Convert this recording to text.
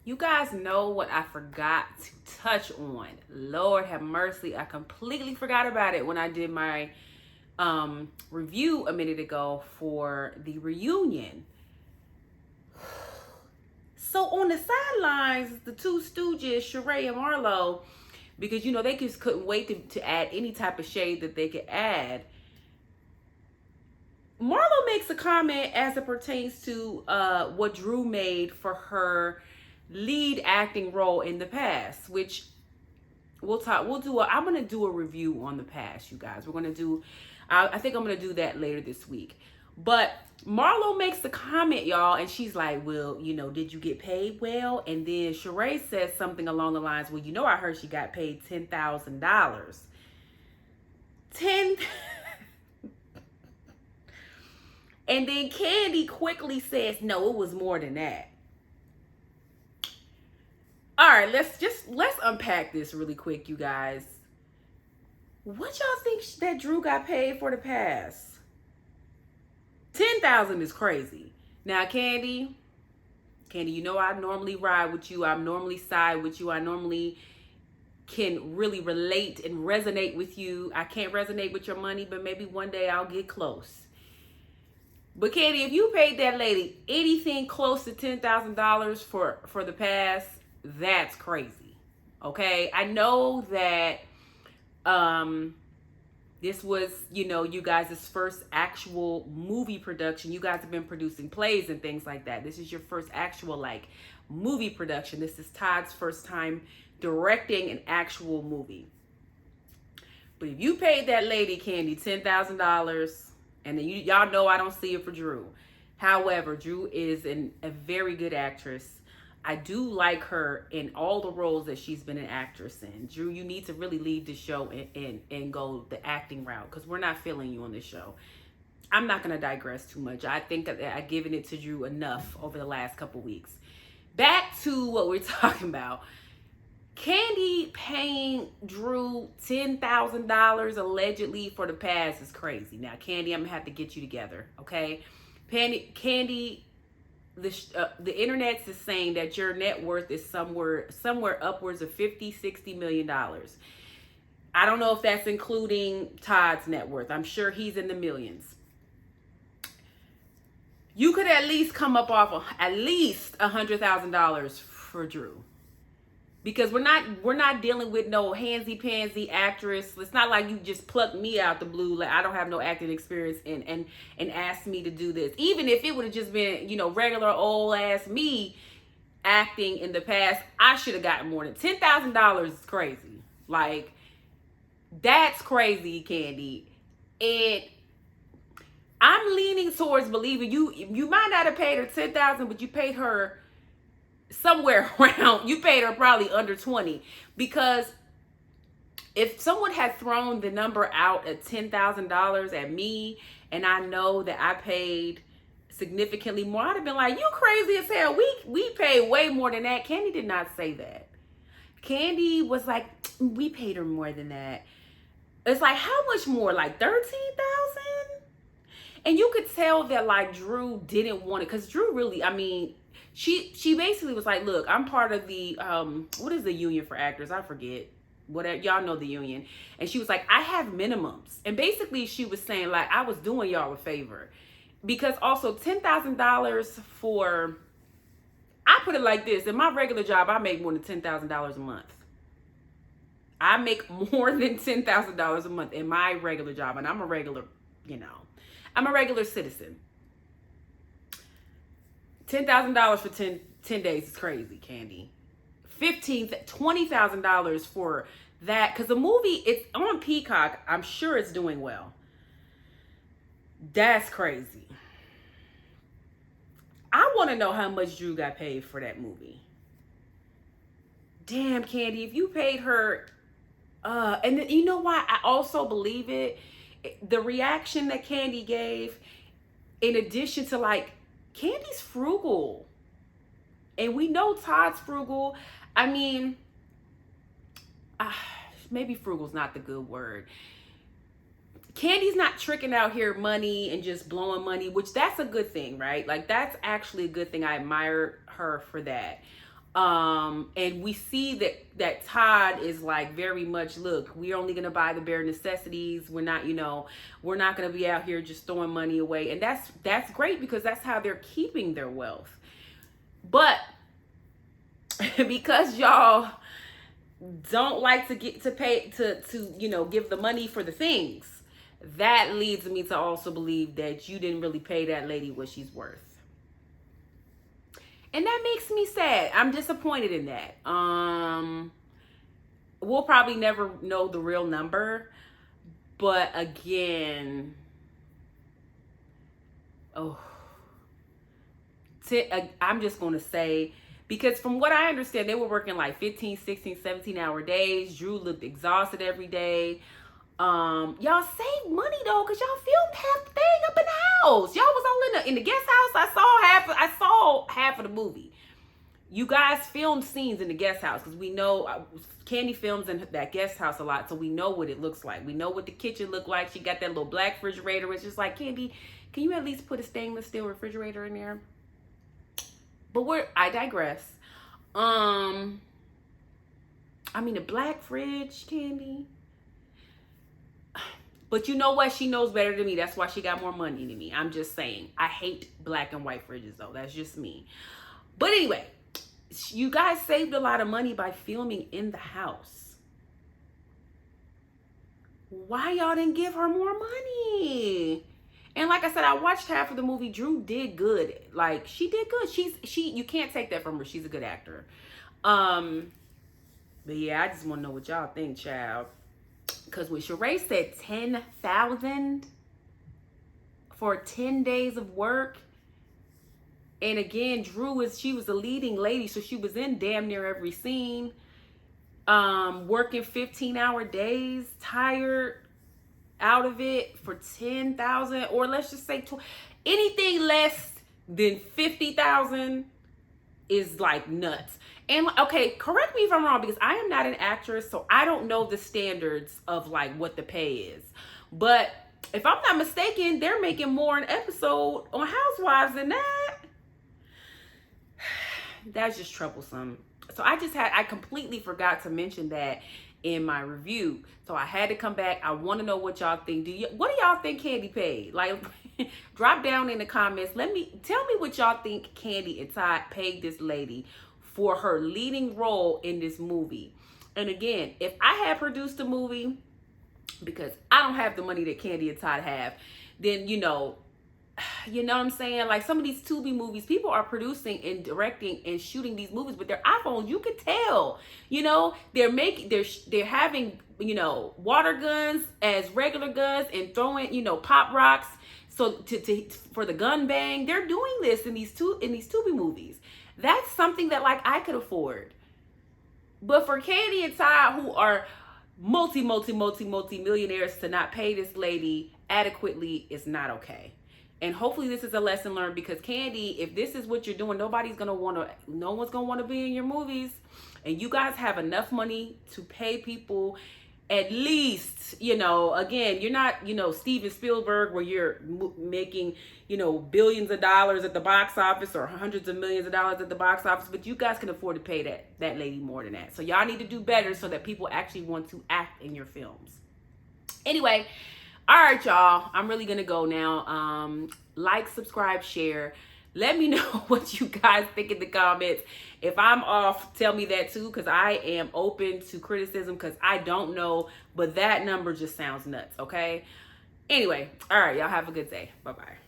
You guys know what I forgot to touch on. Lord have mercy. I completely forgot about it when I did my review a minute ago for the reunion. So on the sidelines, the two stooges, Sheree and Marlo, because they just couldn't wait to add any type of shade that they could add. Marlo makes a comment as it pertains to what Drew made for her lead acting role in the past, which I'm gonna do a review on the past, you guys. We're gonna do. I think I'm gonna do that later this week. But Marlo makes the comment, y'all, and she's like, "Well, did you get paid well?" And then Sheree says something along the lines, "Well, I heard she got paid $10,000." 10. And then Candy quickly says, "No, it was more than that." All right, let's unpack this really quick, you guys. What y'all think that Drew got paid for the past? 10,000 is crazy. Now, Candy, I normally ride with you. I normally side with you. I normally can really relate and resonate with you. I can't resonate with your money, but maybe one day I'll get close. But Candy, if you paid that lady anything close to $10,000 for the past, that's crazy. Okay, I know that this was, you guys' first actual movie production. You guys have been producing plays and things like that. This is your first actual movie production. This is Todd's first time directing an actual movie. But if you paid that lady, Candy, $10,000, and then y'all know I don't see it for Drew. However, Drew is a very good actress. I do like her in all the roles that she's been an actress in. Drew, you need to really leave the show and go the acting route, because we're not feeling you on this show. I'm not going to digress too much. I think that I've given it to Drew enough over the last couple weeks. Back to what we're talking about. Candy paying Drew $10,000 allegedly for the past is crazy. Now, Candy, I'm going to have to get you together, okay? Candy, the internet is saying that your net worth is somewhere upwards of $50-60 million. I don't know if that's including Todd's net worth. I'm sure he's in the millions. You could at least come up off of at least $100,000 for Drew. Because we're not dealing with no handsy-pansy actress. It's not like you just plucked me out the blue. Like, I don't have no acting experience and asked me to do this. Even if it would have just been, regular old ass me acting in the past, I should have gotten more than $10,000 is crazy. Like, that's crazy, Candy. I'm leaning towards believing you might not have paid her $10,000, but you paid her somewhere around, you paid her probably under 20, because if someone had thrown the number out at $10,000 at me, and I know that I paid significantly more, I'd have been like, you crazy as hell. We paid way more than that. Candy did not say that. Candy was like, we paid her more than that. It's like, how much more? Like 13,000? And you could tell that Drew didn't want it, because Drew really, she basically was like, look, I'm part of the what is the union for actors? I forget. Whatever, y'all know the union. And she was like, I have minimums. And basically she was saying I was doing y'all a favor, because also $10,000 for, I put it like this, in my regular job I make more than $10,000 a month. I make more than $10,000 a month in my regular job, and I'm a regular, I'm a regular citizen. $10,000 for 10 days is crazy, Candy. $20,000 for that, because the movie, it's on Peacock. I'm sure it's doing well. That's crazy. I want to know how much Drew got paid for that movie. Damn, Candy, if you paid her, and then, you know why I also believe it? The reaction that Candy gave, in addition to Candy's frugal, and we know Todd's frugal. Maybe frugal's not the good word. Candy's not tricking out here money and just blowing money, which that's a good thing, right? That's actually a good thing. I admire her for that. And we see that Todd is like very much, look, we're only gonna buy the bare necessities. We're not, we're not gonna be out here just throwing money away. And that's great because that's how they're keeping their wealth. But because y'all don't like to get to pay to give the money for the things, that leads me to also believe that you didn't really pay that lady what she's worth. And that makes me sad. I'm disappointed in that. We'll probably never know the real number, but again, I'm just going to say, because from what I understand, they were working like 15, 16, 17-hour days. Drew looked exhausted every day. Y'all saved money though, because y'all filmed half the thing up in the house. Y'all was all in the guest house. I saw half of the movie. You guys filmed scenes in the guest house because we know Candy films in that guest house a lot, so we know what it looks like. We know what the kitchen looked like. She got that little black refrigerator. It's just like, Candy, can you at least put a stainless steel refrigerator in there? But I digress. I mean, a black fridge, Candy. But you know what? She knows better than me. That's why she got more money than me. I'm just saying. I hate black and white fridges, though. That's just me. But anyway, you guys saved a lot of money by filming in the house. Why y'all didn't give her more money? And like I said, I watched half of the movie. Drew did good. Like, she did good. You can't take that from her. She's a good actor. But yeah, I just want to know what y'all think, child. Because when Sheree said $10,000 for 10 days of work, and again, she was a leading lady, so she was in damn near every scene, working 15-hour days, tired out of it for 10,000, or let's just say anything less than 50,000 is like nuts. And okay, correct me if I'm wrong, because I am not an actress, so I don't know the standards of like what the pay is. But if I'm not mistaken, they're making more an episode on Housewives than that. That's just troublesome. So I completely forgot to mention that in my review. So I had to come back. I want to know what y'all think. What do y'all think Candy paid? Like, drop down in the comments. Tell me what y'all think Candy and Todd paid this lady for her leading role in this movie. And again, if I had produced a movie, because I don't have the money that Candy and Todd have, then you know what I'm saying? Like, some of these Tubi movies, people are producing and directing and shooting these movies with their iPhones. You could tell, they're having, water guns as regular guns and throwing, pop rocks. So for the gun bang, they're doing this in these Tubi movies. That's something that like I could afford. But for Candy and Todd, who are multi-millionaires, to not pay this lady adequately is not okay. And hopefully this is a lesson learned, because Candy, if this is what you're doing, no one's gonna want to be in your movies. And you guys have enough money to pay people at least, again, you're not, Steven Spielberg, where you're making, billions of dollars at the box office or hundreds of millions of dollars at the box office, but you guys can afford to pay that lady more than that. So y'all need to do better so that people actually want to act in your films. Anyway, all right, y'all, I'm really gonna go now. Like, subscribe, share. Let me know what you guys think in the comments. If I'm off, tell me that too, because I am open to criticism, because I don't know, but that number just sounds nuts, okay? Anyway, all right, y'all have a good day. Bye-bye.